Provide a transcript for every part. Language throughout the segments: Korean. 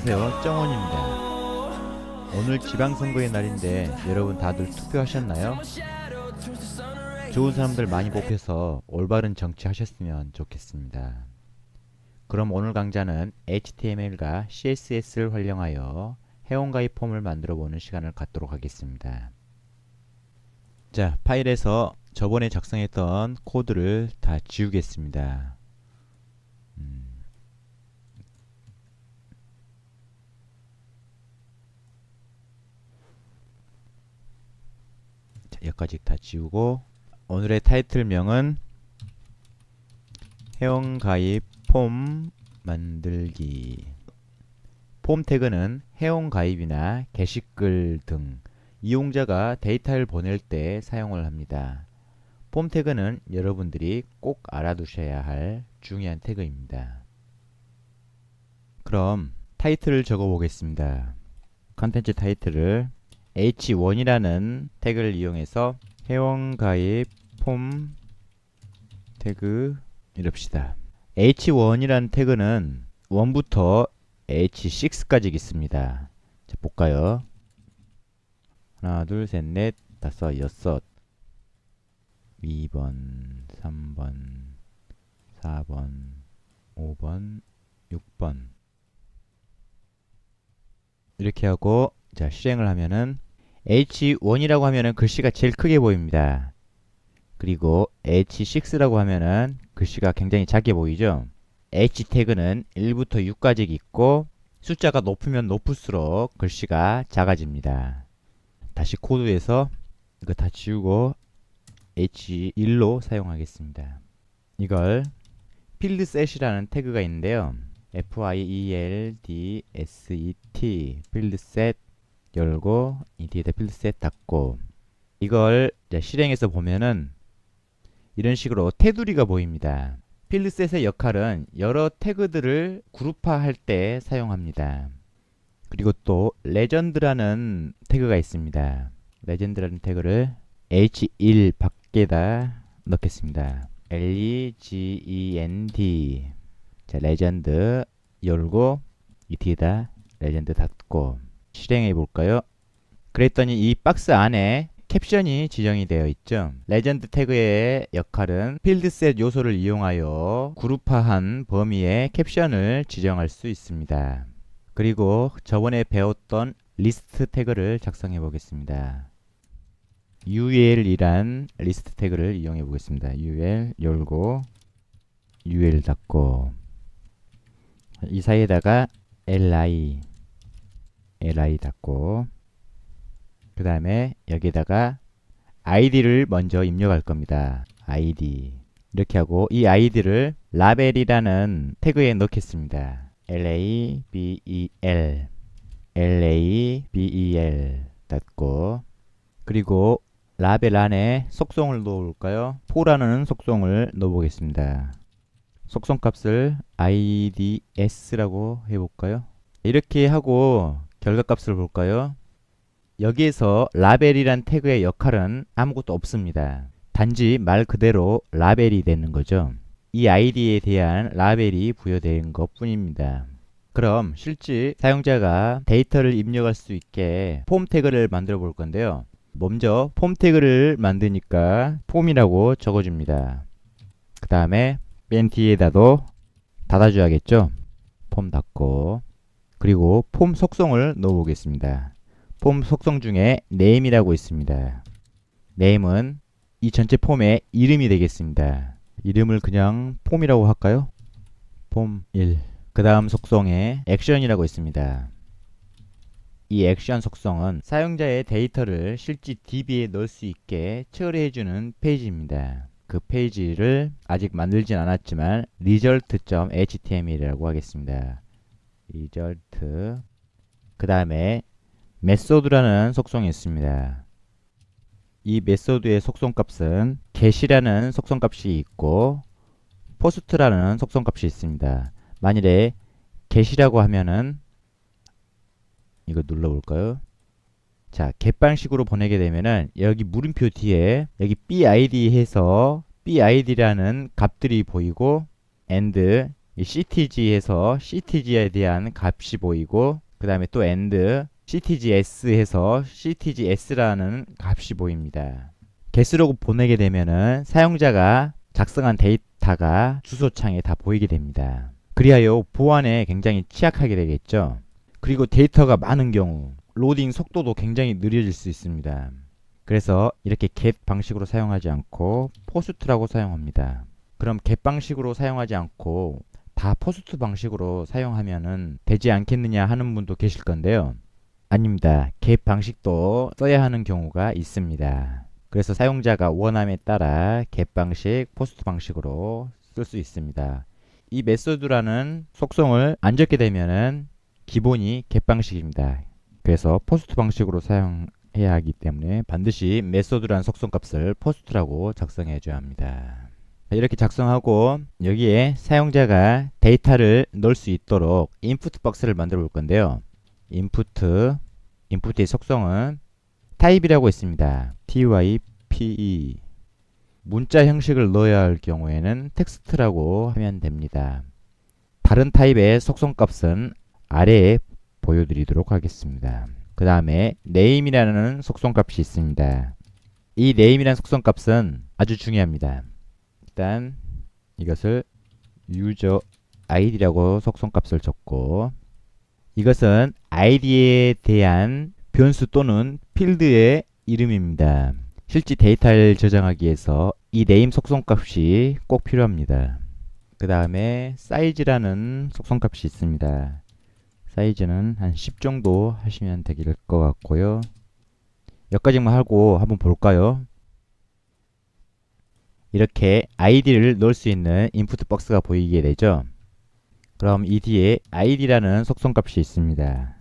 안녕하세요, 정원입니다. 오늘 지방선거의 날인데 여러분 다들 투표하셨나요? 좋은 사람들 많이 뽑혀서 올바른 정치 하셨으면 좋겠습니다. 그럼 오늘 강좌는 HTML과 CSS를 활용하여 회원가입 폼을 만들어 보는 시간을 갖도록 하겠습니다. 자, 파일에서 저번에 작성했던 코드를 다 지우겠습니다. 여기까지 다 지우고 오늘의 타이틀명은 회원가입 폼 만들기. 폼 태그는 회원가입이나 게시글 등 이용자가 데이터를 보낼 때 사용을 합니다. 폼 태그는 여러분들이 꼭 알아두셔야 할 중요한 태그입니다. 그럼 타이틀을 적어 보겠습니다. 컨텐츠 타이틀을 h1이라는 태그를 이용해서 회원가입 폼 태그 이럽시다. h1이라는 태그는 1부터 h6까지 있습니다. 자, 볼까요? 하나, 둘, 셋, 넷, 다섯, 여섯, 2번, 3번, 4번, 5번, 6번 이렇게 하고 자, 실행을 하면은 H1이라고 하면은 글씨가 제일 크게 보입니다. 그리고 H6라고 하면은 글씨가 굉장히 작게 보이죠. H 태그는 1부터 6까지 있고 숫자가 높으면 높을수록 글씨가 작아집니다. 다시 코드에서 이거 다 지우고 H1로 사용하겠습니다. 이걸 필드셋이라는 태그가 있는데요. FIELDSET 필드셋 열고 이 뒤에다 필드셋 닫고 이걸 실행해서 보면은 이런 식으로 테두리가 보입니다. 필드셋의 역할은 여러 태그들을 그룹화할 때 사용합니다. 그리고 또 레전드라는 태그가 있습니다. 레전드라는 태그를 H1 밖에다 넣겠습니다. LEGEND 자, 레전드 열고 이 뒤에다 레전드 닫고 실행해 볼까요? 그랬더니 이 박스 안에 캡션이 지정이 되어 있죠. 레전드 태그의 역할은 필드셋 요소를 이용하여 그룹화한 범위의 캡션을 지정할 수 있습니다. 그리고 저번에 배웠던 리스트 태그를 작성해 보겠습니다. ul이란 리스트 태그를 이용해 보겠습니다. ul 열고 ul 닫고 이 사이에다가 li 닫고 그 다음에 여기에다가 id를 먼저 입력할 겁니다. id 이렇게 하고 이 id를 라벨이라는 태그에 넣겠습니다. label 닫고 그리고 라벨 안에 속성을 넣어볼까요? 포라는 속성을 넣어보겠습니다. 속성 값을 ids라고 해볼까요? 이렇게 하고 결과값을 볼까요? 여기에서 라벨이란 태그의 역할은 아무것도 없습니다. 단지 말 그대로 라벨이 되는 거죠. 이 아이디에 대한 라벨이 부여된 것 뿐입니다. 그럼 실제 사용자가 데이터를 입력할 수 있게 폼 태그를 만들어 볼 건데요. 먼저 폼 태그를 만드니까 폼이라고 적어줍니다. 그 다음에 맨 뒤에다도 닫아줘야겠죠. 폼 닫고 그리고 폼 속성을 넣어 보겠습니다. 폼 속성 중에 name이라고 있습니다. name은 이 전체 폼의 이름이 되겠습니다. 이름을 그냥 폼이라고 할까요? 폼 1. 그 다음 속성에 action이라고 있습니다. 이 액션 속성은 사용자의 데이터를 실제 DB에 넣을 수 있게 처리해주는 페이지입니다. 그 페이지를 아직 만들진 않았지만 result.html이라고 하겠습니다. result 그 다음에 method라는 속성이 있습니다. 이 method의 속성값은 get이라는 속성값이 있고 post라는 속성값이 있습니다. 만일에 get이라고 하면은 이거 눌러볼까요? 자, get 방식으로 보내게 되면은 여기 물음표 뒤에 여기 bid 해서 bid라는 값들이 보이고 and 이 ctg에서 ctg에 대한 값이 보이고 그 다음에 또 and ctgs에서 ctgs라는 값이 보입니다. 개수로 보내게 되면은 사용자가 작성한 데이터가 주소창에 다 보이게 됩니다. 그리하여 보안에 굉장히 취약하게 되겠죠. 그리고 데이터가 많은 경우 로딩 속도도 굉장히 느려질 수 있습니다. 그래서 이렇게 get 방식으로 사용하지 않고 포스트라고 사용합니다. 그럼 get 방식으로 사용하지 않고 다 포스트 방식으로 사용하면은 되지 않겠느냐 하는 분도 계실 건데요. 아닙니다. get 방식도 써야 하는 경우가 있습니다. 그래서 사용자가 원함에 따라 get 방식, 포스트 방식으로 쓸 수 있습니다. 이 메소드라는 속성을 안 적게 되면은 기본이 get 방식입니다. 그래서 포스트 방식으로 사용해야 하기 때문에 반드시 메소드라는 속성값을 포스트라고 작성해 줘야 합니다. 이렇게 작성하고 여기에 사용자가 데이터를 넣을 수 있도록 인풋 박스를 만들어 볼 건데요. 인풋의 속성은 타입이라고 있습니다. type 문자 형식을 넣어야 할 경우에는 텍스트라고 하면 됩니다. 다른 타입의 속성값은 아래에 보여드리도록 하겠습니다. 그 다음에 name이라는 속성값이 있습니다. 이 name이라는 속성값은 아주 중요합니다. 일단 이것을 user id라고 속성값을 줬고 이것은 id에 대한 변수 또는 필드의 이름입니다. 실제 데이터를 저장하기 위해서 이 name 속성값이 꼭 필요합니다. 그 다음에 size라는 속성값이 있습니다. 사이즈는 한 10 정도 하시면 되길 것 같고요. 여기까지만 하고 한번 볼까요? 이렇게 id를 넣을 수 있는 인풋 박스가 보이게 되죠. 그럼 이 뒤에 id라는 속성값이 있습니다.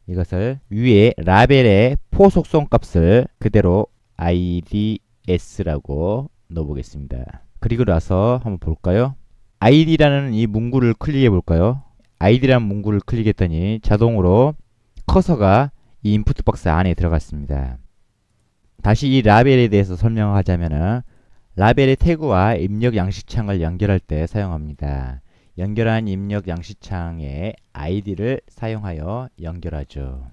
이것을 위에 라벨의 포 속성값을 그대로 ids라고 넣어보겠습니다. 그리고 나서 한번 볼까요? id라는 이 문구를 클릭해 볼까요? id라는 문구를 클릭했더니 자동으로 커서가 이 인풋 박스 안에 들어갔습니다. 다시 이 라벨에 대해서 설명하자면은 라벨의 태그와 입력 양식창을 연결할 때 사용합니다. 연결한 입력 양식창에 id를 사용하여 연결하죠.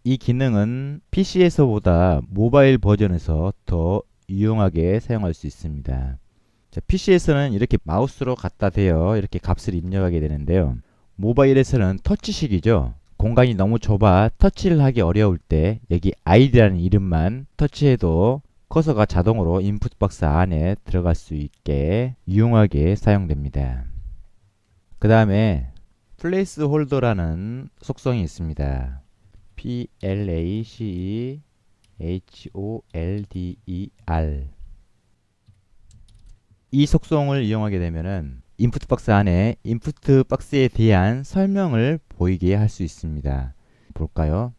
이 기능은 PC에서보다 모바일 버전에서 더 유용하게 사용할 수 있습니다. 자, PC에서는 이렇게 마우스로 갖다 대어 이렇게 값을 입력하게 되는데요. 모바일에서는 터치식이죠. 공간이 너무 좁아 터치를 하기 어려울 때 여기 id라는 이름만 터치해도 커서가 자동으로 인풋 박스 안에 들어갈 수 있게 유용하게 사용됩니다. 그 다음에 placeholder라는 속성이 있습니다. placeholder 이 속성을 이용하게 되면은 인풋 박스 안에 인풋 박스에 대한 설명을 보이게 할 수 있습니다. 볼까요?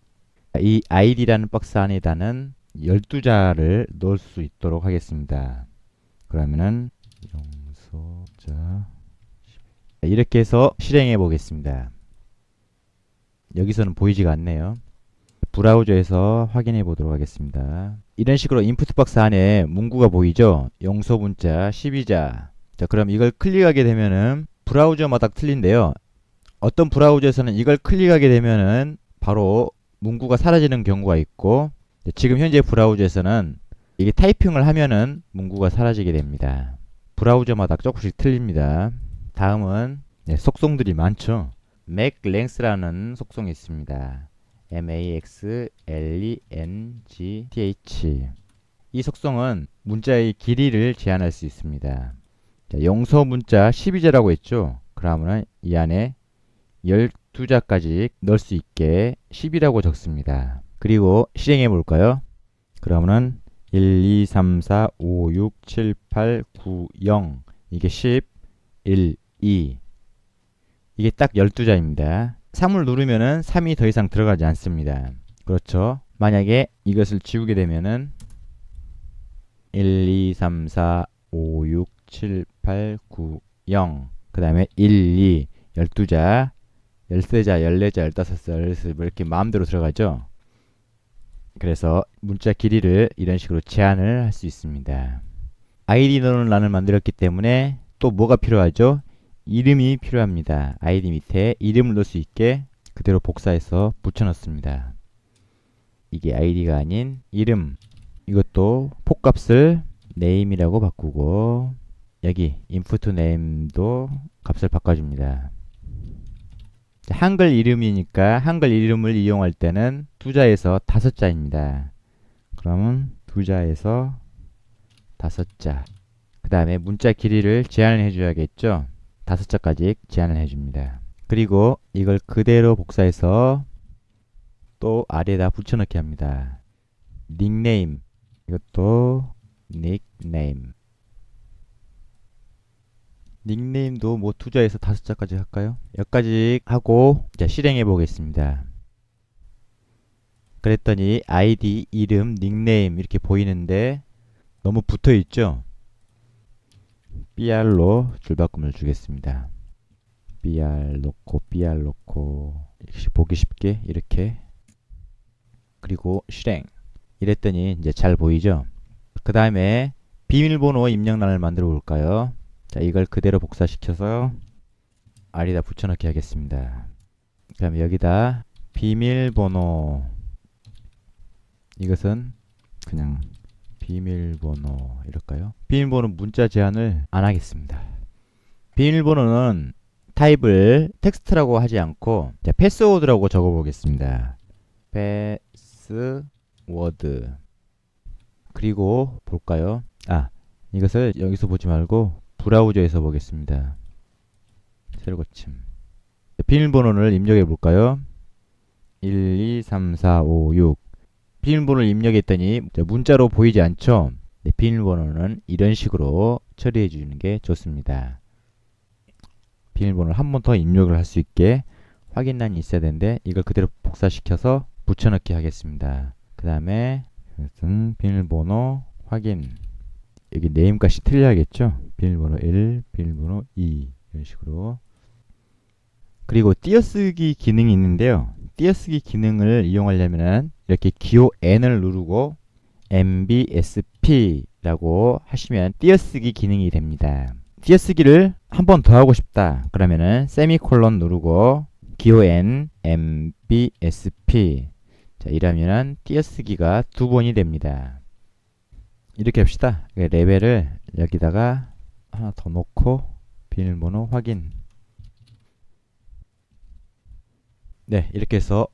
이 id라는 박스 안에다는 12자를 넣을 수 있도록 하겠습니다. 그러면은 영소자 이렇게 해서 실행해 보겠습니다. 여기서는 보이지가 않네요. 브라우저에서 확인해 보도록 하겠습니다. 이런 식으로 인풋 박스 안에 문구가 보이죠? 용서 문자 12자. 자, 그럼 이걸 클릭하게 되면은 브라우저마다 틀린데요. 어떤 브라우저에서는 이걸 클릭하게 되면은 바로 문구가 사라지는 경우가 있고 지금 현재 브라우저에서는 이게 타이핑을 하면은 문구가 사라지게 됩니다. 브라우저마다 조금씩 틀립니다. 다음은 속성들이 많죠. maxlength라는 속성이 있습니다. maxlength 이 속성은 문자의 길이를 제한할 수 있습니다. 자, 용서 문자 12자라고 했죠. 그러면 이 안에 12자까지 넣을 수 있게 10이라고 적습니다. 그리고 실행해 볼까요? 그러면은 1, 2, 3, 4, 5, 6, 7, 8, 9, 0 이게 10, 1, 2 이게 딱 12자입니다. 3을 누르면은 3이 더 이상 들어가지 않습니다. 그렇죠? 만약에 이것을 지우게 되면은 1, 2, 3, 4, 5, 6, 7, 8, 9, 0 그 다음에 1, 2 12자 13자, 14자, 15자, 16 이렇게 마음대로 들어가죠. 그래서 문자 길이를 이런 식으로 제한을 할 수 있습니다. id 넣는 란을 만들었기 때문에 또 뭐가 필요하죠? 이름이 필요합니다. 아이디 밑에 이름을 넣을 수 있게 그대로 복사해서 붙여넣습니다. 이게 아이디가 아닌 이름. 이것도 폭값을 name이라고 바꾸고 여기 input name도 값을 바꿔줍니다. 한글 이름이니까 한글 이름을 이용할 때는 두자에서 5자입니다. 그러면 두자에서 5자. 그 다음에 문자 길이를 제한을 해줘야겠죠. 5자까지 제한을 해줍니다. 그리고 이걸 그대로 복사해서 또 아래에다 붙여넣기 합니다. 닉네임. 이것도 닉네임. 닉네임도 뭐 두자에서 5자까지 할까요? 여기까지 하고 이제 실행해 보겠습니다. 그랬더니 아이디, 이름, 닉네임 이렇게 보이는데 너무 붙어 있죠? br로 줄바꿈을 주겠습니다. br 놓고 이렇게 보기 쉽게 이렇게. 그리고 실행. 이랬더니 이제 잘 보이죠? 그 다음에 비밀번호 입력란을 만들어 볼까요? 자, 이걸 그대로 복사시켜서 아래다 붙여넣기 하겠습니다. 그 다음에 여기다 비밀번호. 이것은 그냥 비밀번호 이럴까요? 비밀번호 문자 제한을 안 하겠습니다. 비밀번호는 타입을 텍스트라고 하지 않고 패스워드라고 적어 보겠습니다. 패스워드. 그리고 볼까요? 이것을 여기서 보지 말고 브라우저에서 보겠습니다. 새로 고침. 비밀번호를 입력해 볼까요? 1, 2, 3, 4, 5, 6. 비밀번호를 입력했더니 문자로 보이지 않죠? 비밀번호는 이런 식으로 처리해 주는 게 좋습니다. 비밀번호를 한 번 더 입력을 할 수 있게 확인란이 있어야 되는데 이걸 그대로 복사시켜서 붙여넣기 하겠습니다. 그 다음에 비밀번호 확인. 여기 네임 값이 틀려야겠죠? 비밀번호 1, 비밀번호 2 이런 식으로. 그리고 띄어쓰기 기능이 있는데요. 띄어쓰기 기능을 이용하려면 이렇게 기호 N을 누르고 MBSP라고 하시면 띄어쓰기 기능이 됩니다. 띄어쓰기를 한 번 더 하고 싶다. 그러면은 세미콜론 누르고 기호 N MBSP. 자, 이러면은 띄어쓰기가 2번이 됩니다. 이렇게 합시다. 레벨을 여기다가 하나 더 놓고 비밀번호 확인. 네, 이렇게 해서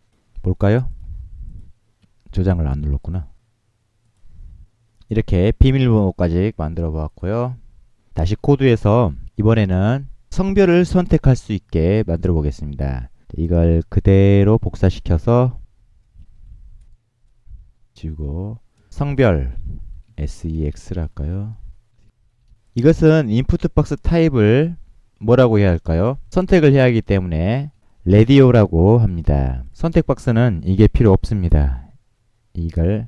볼까요? 저장을 안 눌렀구나. 이렇게 비밀번호까지 만들어 보았고요. 다시 코드에서 이번에는 성별을 선택할 수 있게 만들어 보겠습니다. 이걸 그대로 복사시켜서 지우고 성별 SEX를 할까요? 이것은 인풋 박스 타입을 뭐라고 해야 할까요? 선택을 해야 하기 때문에 라디오라고 합니다. 선택 박스는 이게 필요 없습니다. 이걸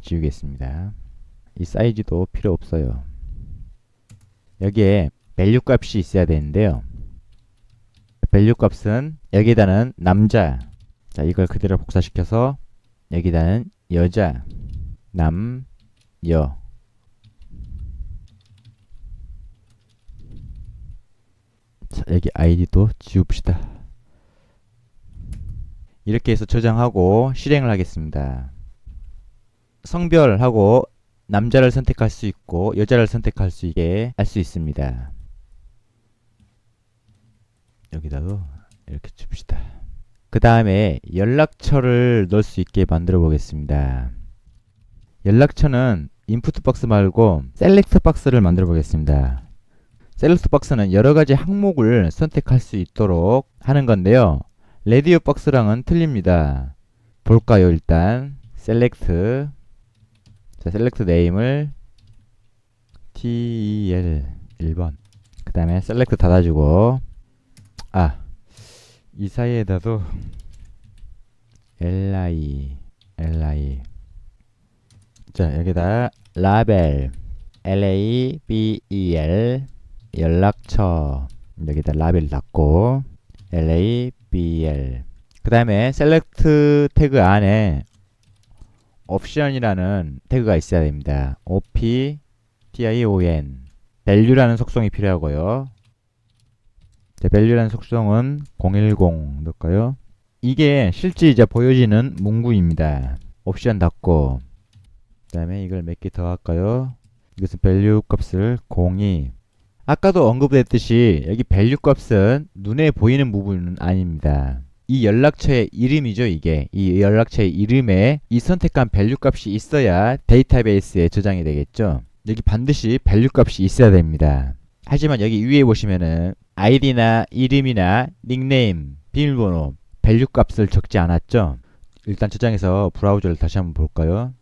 지우겠습니다. 이 사이즈도 필요 없어요. 여기에 value 값이 있어야 되는데요. value 값은 여기다는 남자. 자, 이걸 그대로 복사시켜서 여기다는 여자. 남, 여. 자, 여기 아이디도 지웁시다. 이렇게 해서 저장하고 실행을 하겠습니다. 성별하고 남자를 선택할 수 있고 여자를 선택할 수 있게 할 수 있습니다. 여기다도 이렇게 줍시다. 그 다음에 연락처를 넣을 수 있게 만들어 보겠습니다. 연락처는 인풋 박스 말고 셀렉트 박스를 만들어 보겠습니다. 셀렉트 박스는 여러 가지 항목을 선택할 수 있도록 하는 건데요. 라디오 박스랑은 틀립니다. 볼까요? 일단 셀렉트. 자, 셀렉트 네임을 TEL 1번. 그 다음에 셀렉트 닫아주고 이 사이에다도 LI 자, 여기다 라벨 LABEL 연락처 여기다 라벨 닫고 LABL. 그 다음에 셀렉트 태그 안에 옵션이라는 태그가 있어야 됩니다. OPTION. value라는 속성이 필요하고요. 자, value라는 속성은 010 넣을까요? 이게 실제 이제 보여지는 문구입니다. 옵션 닫고 그 다음에 이걸 몇 개 더 할까요? 이것은 value 값을 02. 아까도 언급했듯이 여기 value 값은 눈에 보이는 부분은 아닙니다. 이 연락처의 이름이죠. 이게 이 연락처의 이름에 이 선택한 value 값이 있어야 데이터베이스에 저장이 되겠죠. 여기 반드시 value 값이 있어야 됩니다. 하지만 여기 위에 보시면은 아이디나 이름이나 닉네임, 비밀번호, value 값을 적지 않았죠. 일단 저장해서 브라우저를 다시 한번 볼까요?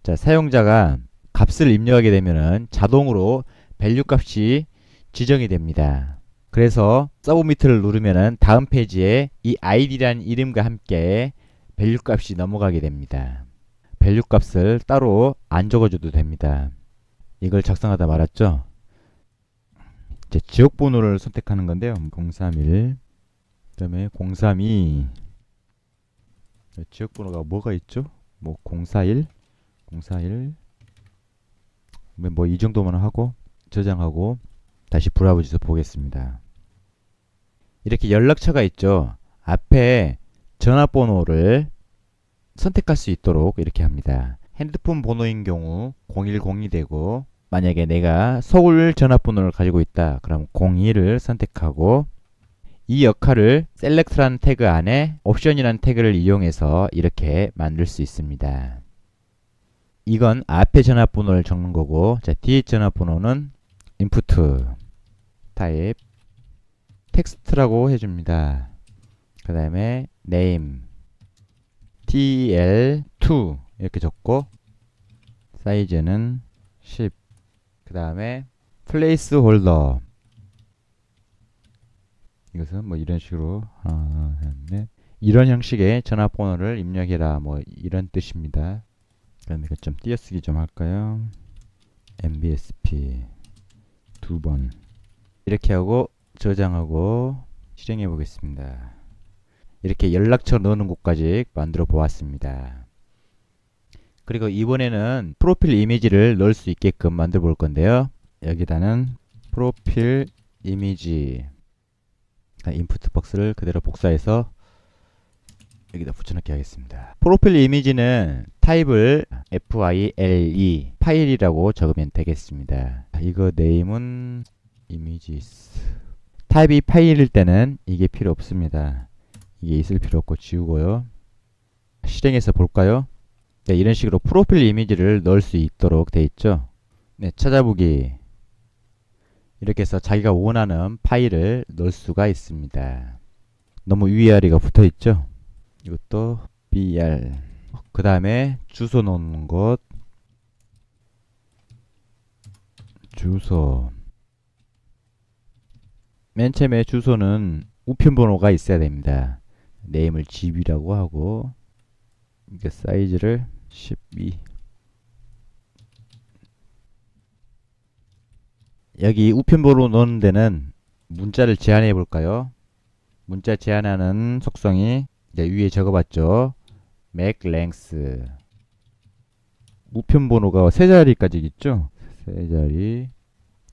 자, 사용자가 값을 입력하게 되면은 자동으로 value 값이 지정이 됩니다. 그래서 서브미트를 누르면은 다음 페이지에 이 id라는 이름과 함께 value 값이 넘어가게 됩니다. value 값을 따로 안 적어줘도 됩니다. 이걸 작성하다 말았죠. 이제 지역 번호를 선택하는 건데요. 031 그다음에 032 지역 번호가 뭐가 있죠? 뭐 041 뭐 이 정도만 하고 저장하고 다시 브라우저에서 보겠습니다. 이렇게 연락처가 있죠. 앞에 전화번호를 선택할 수 있도록 이렇게 합니다. 핸드폰 번호인 경우 010이 되고 만약에 내가 서울 전화번호를 가지고 있다. 그럼 02를 선택하고 이 역할을 select라는 태그 안에 옵션이라는 태그를 이용해서 이렇게 만들 수 있습니다. 이건 앞에 전화번호를 적는 거고 자, 뒤에 전화번호는 input 타입 텍스트라고 해줍니다. 그 다음에 name TL2 이렇게 적고 사이즈는 10 그 다음에 placeholder 이것은 뭐 이런 식으로 하나, 둘, 셋 이런 형식의 전화번호를 입력해라 뭐 이런 뜻입니다. 그러니까 좀 띄어쓰기 좀 할까요? MBSP 2번 이렇게 하고 저장하고 실행해 보겠습니다. 이렇게 연락처 넣는 곳까지 만들어 보았습니다. 그리고 이번에는 프로필 이미지를 넣을 수 있게끔 만들어 볼 건데요. 여기다는 프로필 이미지 인풋 박스를 그대로 복사해서 여기다 붙여넣기 하겠습니다. 프로필 이미지는 타입을 file 파일이라고 적으면 되겠습니다. 이거 네임은 images 타입이 파일일 때는 이게 필요 없습니다. 이게 있을 필요 없고 지우고요. 실행해서 볼까요? 네, 이런 식으로 프로필 이미지를 넣을 수 있도록 되어 있죠. 네, 찾아보기 이렇게 해서 자기가 원하는 파일을 넣을 수가 있습니다. 너무 위아래가 붙어 있죠. 이것도 br 그 다음에 주소 넣는 곳 주소 맨 처음에 주소는 우편번호가 있어야 됩니다. 네임을 GB라고 하고 이게 사이즈를 12 여기 우편번호 넣는 데는 문자를 제한해 볼까요? 문자 제한하는 속성이 이제 위에 적어봤죠. make length 우편번호가 세 자리까지 있죠. 세 자리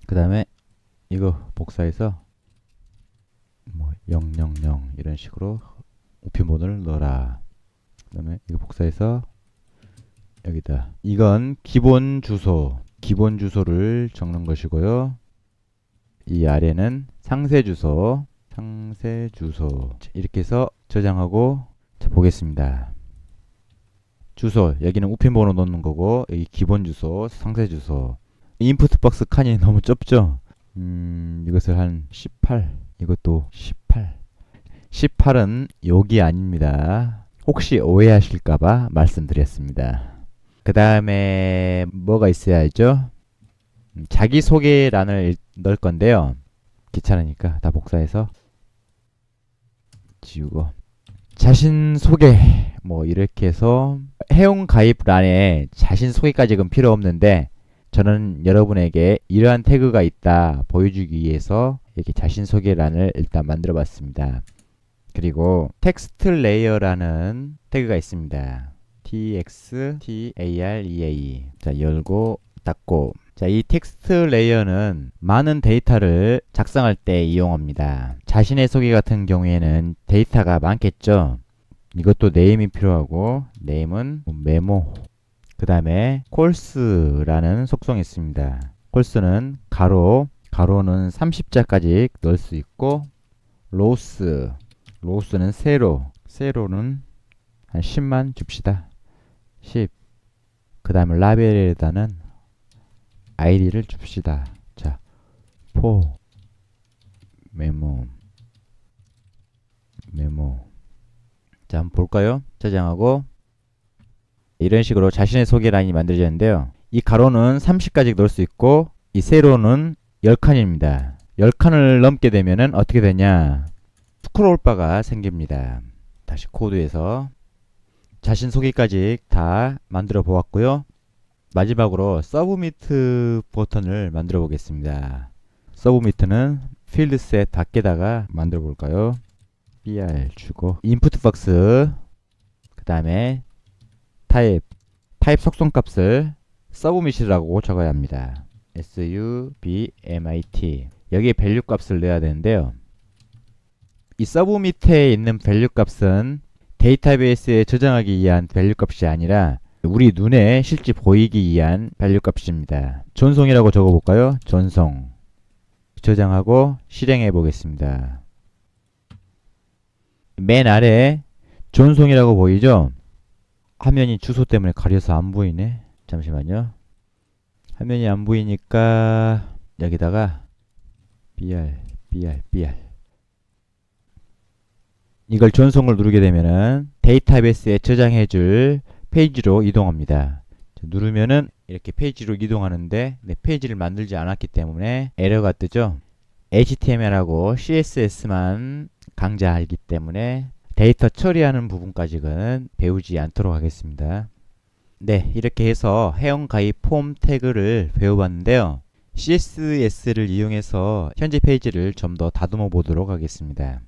그 다음에 이거 복사해서 뭐 000 이런 식으로 우편번호를 넣어라. 그 다음에 이거 복사해서 여기다 이건 기본 주소를 적는 것이고요. 이 아래는 상세 주소 이렇게 해서 저장하고 자, 보겠습니다. 주소 여기는 우편번호 넣는 거고 여기 기본 주소 상세 주소 인풋 박스 칸이 너무 좁죠. 이것을 한 18 이것도 18은 여기 아닙니다. 혹시 오해하실까봐 말씀드렸습니다. 그 다음에 뭐가 있어야죠? 자기소개란을 넣을 건데요. 귀찮으니까 다 복사해서 지우고 자신 소개 뭐 이렇게 해서 회원 가입란에 자신 소개까지는 필요 없는데 저는 여러분에게 이러한 태그가 있다 보여주기 위해서 이렇게 자신 소개란을 일단 만들어 봤습니다. 그리고 텍스트 레이어라는 태그가 있습니다. txtarea 자 열고 닫고 자, 이 텍스트 레이어는 많은 데이터를 작성할 때 이용합니다. 자신의 소개 같은 경우에는 데이터가 많겠죠. 이것도 네임이 필요하고, 네임은 메모, 그 다음에 콜스라는 속성이 있습니다. 콜스는 가로는 30자까지 넣을 수 있고, 로스는 세로는 한 10만 줍시다. 10. 그 다음에 라벨에다는 아이디를 줍시다. 자, 메모. 자, 한번 볼까요? 저장하고 이런 식으로 자신의 소개 라인이 만들어졌는데요. 이 가로는 30까지 넣을 수 있고 이 세로는 10칸입니다. 10칸을 넘게 되면은 어떻게 되냐? 스크롤바가 생깁니다. 다시 코드에서 자신 소개까지 다 만들어 보았고요. 마지막으로 서브미트 버튼을 만들어 보겠습니다. 서브미트는 필드셋 밖에다가 만들어 볼까요? br 주고 인풋 박스, 그 다음에 타입 속성값을 서브밋이라고 적어야 합니다. submit. 여기에 밸류 값을 넣어야 되는데요. 이 서브밋에 있는 밸류 값은 데이터베이스에 저장하기 위한 밸류 값이 아니라 우리 눈에 실제 보이기 위한 밸류 값입니다. 전송이라고 적어볼까요? 전송. 저장하고 실행해 보겠습니다. 맨 아래 전송이라고 보이죠? 화면이 주소 때문에 가려서 안 보이네. 잠시만요. 화면이 안 보이니까 여기다가 br 이걸 전송을 누르게 되면은 데이터베이스에 저장해줄 페이지로 이동합니다. 누르면은 이렇게 페이지로 이동하는데 페이지를 만들지 않았기 때문에 에러가 뜨죠. HTML하고 CSS만 강좌하기 때문에 데이터 처리하는 부분까지는 배우지 않도록 하겠습니다. 네, 이렇게 해서 회원가입 폼 태그를 배워봤는데요. CSS를 이용해서 현재 페이지를 좀 더 다듬어 보도록 하겠습니다.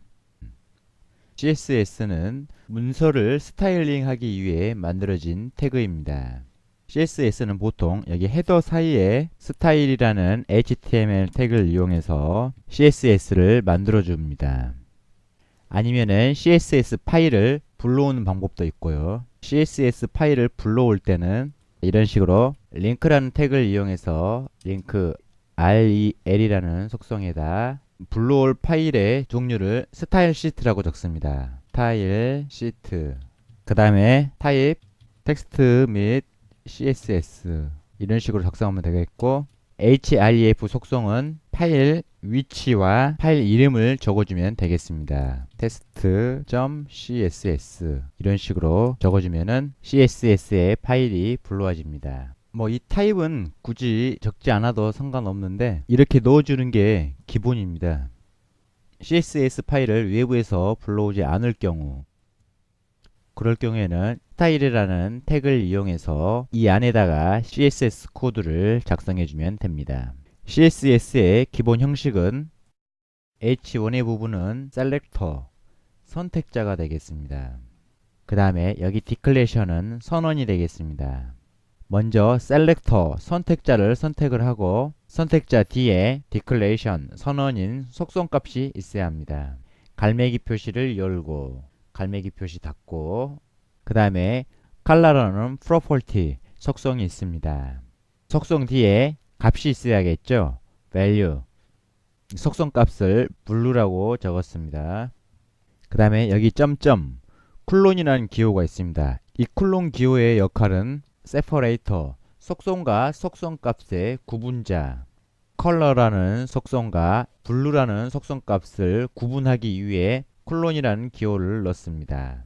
CSS는 문서를 스타일링하기 위해 만들어진 태그입니다. CSS는 보통 여기 헤더 사이에 스타일이라는 HTML 태그를 이용해서 CSS를 만들어 줍니다. 아니면은 CSS 파일을 불러오는 방법도 있고요. CSS 파일을 불러올 때는 이런 식으로 링크라는 태그를 이용해서 링크 rel이라는 속성에다 불러올 파일의 종류를 스타일 시트라고 적습니다. 스타일 시트. 그 다음에 타입 텍스트 및 CSS 이런 식으로 작성하면 되겠고, href 속성은 파일 위치와 파일 이름을 적어주면 되겠습니다. test.css 이런 식으로 적어주면은 CSS의 파일이 불러와집니다. 이 타입은 굳이 적지 않아도 상관없는데 이렇게 넣어주는 게 기본입니다. CSS 파일을 외부에서 불러오지 않을 경우, 그럴 경우에는 스타일이라는 태그를 이용해서 이 안에다가 CSS 코드를 작성해주면 됩니다. CSS의 기본 형식은 H1의 부분은 셀렉터, 선택자가 되겠습니다. 그 다음에 여기 디클레이션은 선언이 되겠습니다. 먼저 셀렉터, 선택자를 선택을 하고 선택자 뒤에 디클레이션, 선언인 속성값이 있어야 합니다. 갈매기 표시를 열고 갈매기 표시 닫고, 그 다음에 컬러라는 프로퍼티 속성이 있습니다. 속성 뒤에 값이 있어야겠죠. value 속성 값을 blue라고 적었습니다. 그 다음에 여기 점점 쿨론이라는 기호가 있습니다. 이 쿨론 기호의 역할은 separator 속성과 속성 값의 구분자, 컬러라는 속성과 blue라는 속성 값을 구분하기 위해 콜론이라는 기호를 넣습니다.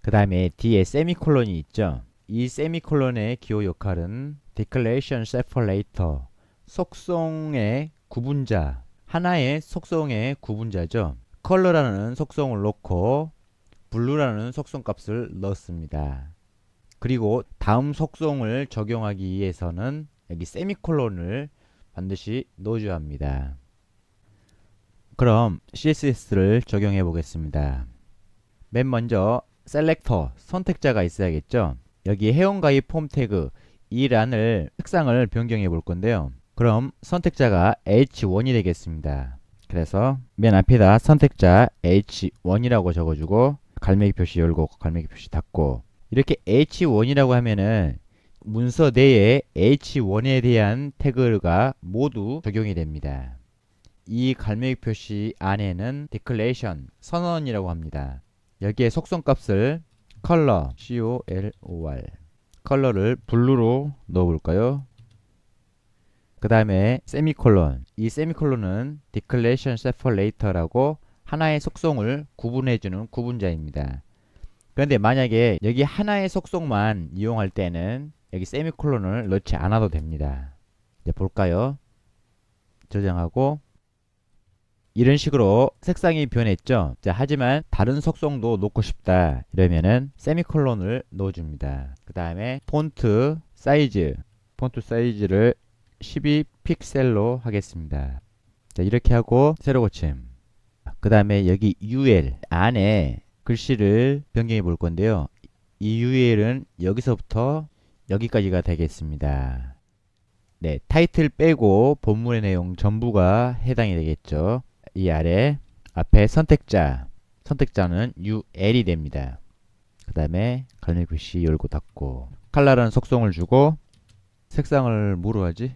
그 다음에 뒤에 세미콜론이 있죠. 이 세미콜론의 기호 역할은 declaration separator 속성의 구분자, 하나의 속성의 구분자죠. 컬러라는 속성을 넣고 blue라는 속성 값을 넣습니다. 그리고 다음 속성을 적용하기 위해서는 여기 세미콜론을 반드시 넣어줘야 합니다. 그럼 CSS를 적용해 보겠습니다. 맨 먼저 셀렉터, 선택자가 있어야겠죠. 여기 회원가입 폼 태그 이 란을 색상을 변경해 볼 건데요. 그럼 선택자가 H1이 되겠습니다. 그래서 맨 앞에다 선택자 H1이라고 적어주고 갈매기 표시 열고 갈매기 표시 닫고 이렇게 H1이라고 하면은 문서 내에 H1에 대한 태그가 모두 적용이 됩니다. 이 갈매기 표시 안에는 declaration, 선언이라고 합니다. 여기에 속성값을 color, color, 컬러를 블루로 넣어볼까요? 그 다음에 세미콜론, 이 세미콜론은 declaration separator라고 하나의 속성을 구분해주는 구분자입니다. 그런데 만약에 여기 하나의 속성만 이용할 때는 여기 세미콜론을 넣지 않아도 됩니다. 이제 볼까요? 저장하고 이런 식으로 색상이 변했죠. 자, 하지만 다른 속성도 놓고 싶다 이러면은 세미콜론을 넣어줍니다. 그 다음에 폰트 사이즈를 12픽셀로 하겠습니다. 자, 이렇게 하고 세로 고침. 그 다음에 여기 UL 안에 글씨를 변경해 볼 건데요. 이 UL은 여기서부터 여기까지가 되겠습니다. 네, 타이틀 빼고 본문의 내용 전부가 해당이 되겠죠. 이 아래 앞에 선택자는 UL이 됩니다. 그 다음에 갈매기 표시 열고 닫고 컬러라는 속성을 주고 색상을 뭐로 하지?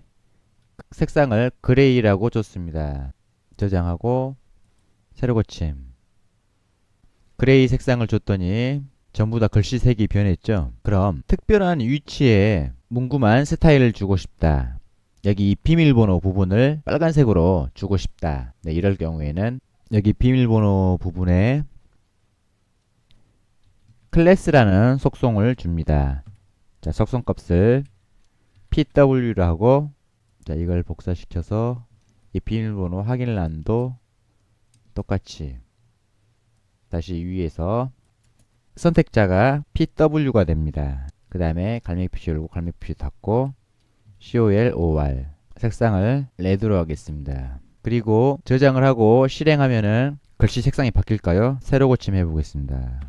색상을 그레이라고 줬습니다. 저장하고 세로 고침. 그레이 색상을 줬더니 전부 다 글씨색이 변했죠. 그럼 특별한 위치에 문구만 스타일을 주고 싶다. 여기 이 비밀번호 부분을 빨간색으로 주고 싶다. 네, 이럴 경우에는 여기 비밀번호 부분에 클래스라는 속성을 줍니다. 자, 속성값을 pw로 하고 자, 이걸 복사시켜서 이 비밀번호 확인란도 똑같이 다시 위에서 선택자가 pw가 됩니다. 그 다음에 갈매기 표시 열고 갈매기 표시 닫고 color 색상을 레드로 하겠습니다. 그리고 저장을 하고 실행하면은 글씨 색상이 바뀔까요? 세로 고침 해보겠습니다.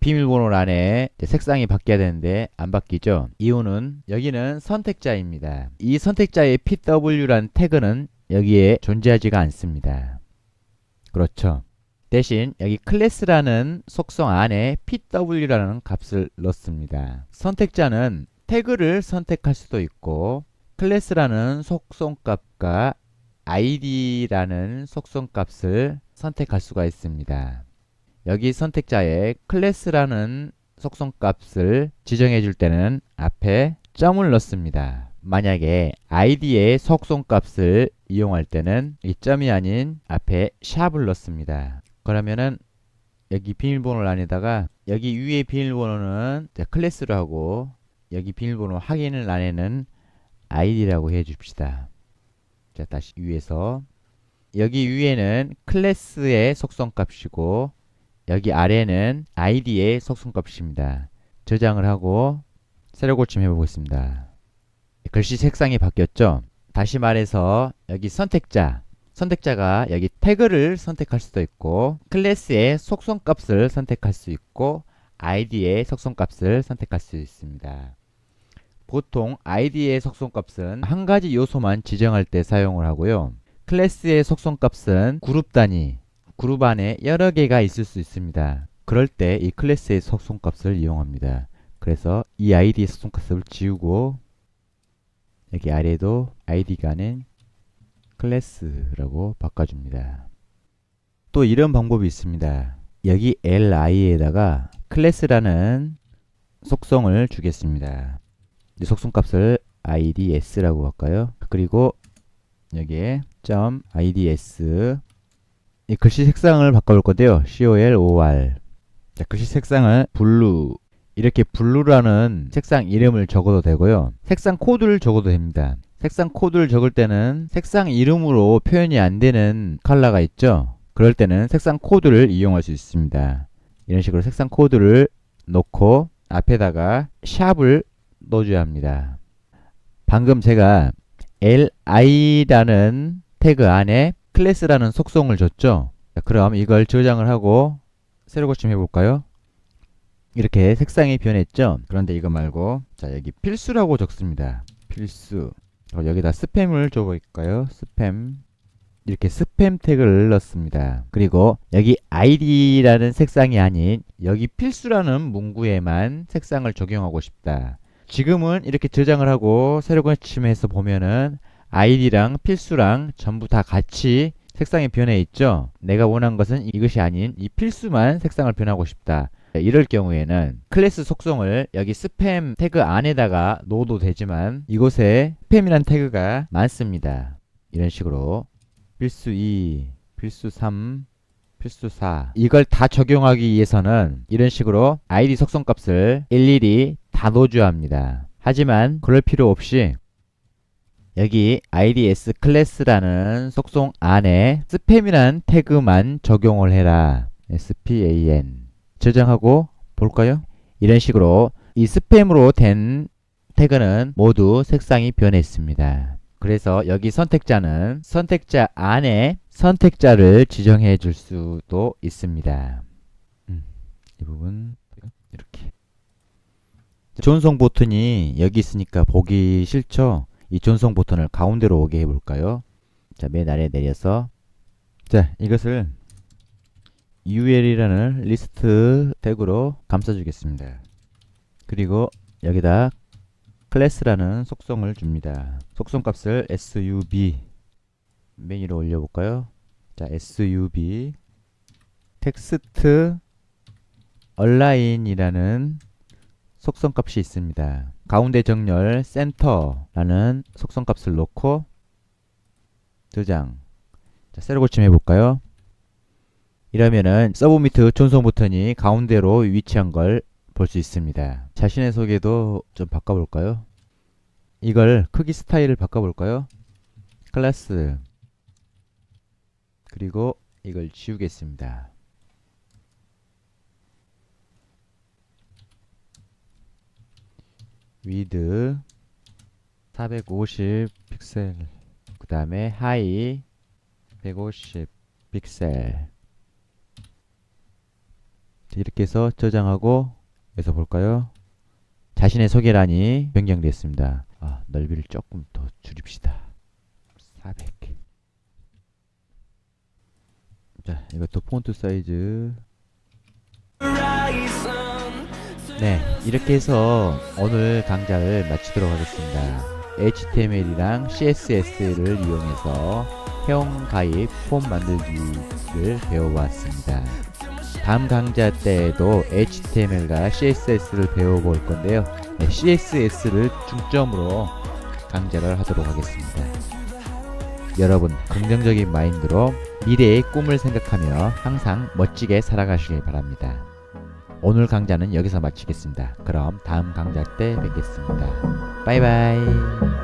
비밀번호란에 색상이 바뀌어야 되는데 안 바뀌죠. 이유는 여기는 선택자입니다. 이 선택자의 pw란 태그는 여기에 존재하지가 않습니다. 그렇죠. 대신 여기 클래스라는 속성 안에 pw라는 값을 넣습니다. 선택자는 태그를 선택할 수도 있고 클래스라는 속성값과 id라는 속성값을 선택할 수가 있습니다. 여기 선택자에 클래스라는 속성값을 지정해 줄 때는 앞에 점을 넣습니다. 만약에 id의 속성값을 이용할 때는 이 점이 아닌 앞에 샵을 넣습니다. 그러면은 여기 비밀번호란에다가 여기 위에 비밀번호는 클래스로 하고 여기 비밀번호 확인을 안에는 id라고 해 줍시다. 자, 다시 위에서 여기 위에는 클래스의 속성값이고 여기 아래는 id의 속성값입니다. 저장을 하고 세로 고침해 보겠습니다. 글씨 색상이 바뀌었죠? 다시 말해서 여기 선택자가 여기 태그를 선택할 수도 있고 클래스의 속성값을 선택할 수 있고 id의 속성값을 선택할 수 있습니다. 보통 id의 속성값은 한 가지 요소만 지정할 때 사용을 하고요. 클래스의 속성값은 그룹 단위, 그룹 안에 여러 개가 있을 수 있습니다. 그럴 때 이 클래스의 속성값을 이용합니다. 그래서 이 id의 속성값을 지우고 여기 아래도 id가 아닌 클래스라고 바꿔줍니다. 또 이런 방법이 있습니다. 여기 li에다가 클래스라는 속성을 주겠습니다. 이 속성값을 ids라고 할까요? 그리고 여기에 .ids 이 글씨 색상을 바꿔볼 건데요. color 자, 글씨 색상을 블루 이렇게 블루라는 색상 이름을 적어도 되고요. 색상 코드를 적어도 됩니다. 색상 코드를 적을 때는 색상 이름으로 표현이 안 되는 컬러가 있죠. 그럴 때는 색상 코드를 이용할 수 있습니다. 이런 식으로 색상 코드를 넣고 앞에다가 샵을 넣어줘야 합니다. 방금 제가 li라는 태그 안에 클래스라는 속성을 줬죠. 자, 그럼 이걸 저장을 하고 세로 고침 해볼까요? 이렇게 색상이 변했죠. 그런데 이거 말고 자, 여기 필수라고 적습니다. 필수 여기다 스팸을 줘볼까요? 스팸. 이렇게 스팸 태그를 넣습니다. 그리고 여기 id라는 색상이 아닌 여기 필수라는 문구에만 색상을 적용하고 싶다. 지금은 이렇게 저장을 하고 새로 고침해서 보면은 id랑 필수랑 전부 다 같이 색상이 변해 있죠. 내가 원한 것은 이것이 아닌 이 필수만 색상을 변하고 싶다. 이럴 경우에는 클래스 속성을 여기 스팸 태그 안에다가 넣어도 되지만 이곳에 스팸이란 태그가 많습니다. 이런 식으로 필수 2, 필수 3, 필수 4 이걸 다 적용하기 위해서는 이런 식으로 id 속성값을 일일이 다 넣어줘야 합니다. 하지만 그럴 필요 없이 여기 ids 클래스라는 속성 안에 스팸이란 태그만 적용을 해라. span 저장하고 볼까요? 이런 식으로 이 스팸으로 된 태그는 모두 색상이 변했습니다. 그래서 여기 선택자는 선택자 안에 선택자를 지정해 줄 수도 있습니다. 이 부분 이렇게 존속 버튼이 여기 있으니까 보기 싫죠? 이 존속 버튼을 가운데로 오게 해볼까요? 자, 맨 아래 내려서 자, 이것을 ul이라는 리스트 태그로 감싸주겠습니다. 그리고 여기다 클래스라는 속성을 줍니다. 속성 값을 sub 맨 위로 올려볼까요? 자, sub 텍스트 얼라인이라는 속성 값이 있습니다. 가운데 정렬 센터라는 속성 값을 넣고 저장. 자, 새로 고침해 볼까요? 이러면은 서브미트 존속 버튼이 가운데로 위치한 걸 볼 수 있습니다. 자신의 소개도 좀 바꿔볼까요? 이걸 크기 스타일을 바꿔볼까요? 클래스 그리고 이걸 지우겠습니다. 위드 450 픽셀 그 다음에 하이 150 픽셀 이렇게 해서 저장하고 여기서 볼까요? 자신의 소개란이 변경됐습니다. 넓이를 조금 더 줄입시다. 400. 자, 이것도 폰트 사이즈. 네, 이렇게 해서 오늘 강좌를 마치도록 하겠습니다. HTML이랑 CSS를 이용해서 회원 가입 폼 만들기를 배워봤습니다. 다음 강좌 때에도 HTML과 CSS를 배워볼 건데요. 네, CSS를 중점으로 강좌를 하도록 하겠습니다. 여러분, 긍정적인 마인드로 미래의 꿈을 생각하며 항상 멋지게 살아가시길 바랍니다. 오늘 강좌는 여기서 마치겠습니다. 그럼 다음 강좌 때 뵙겠습니다. 바이바이.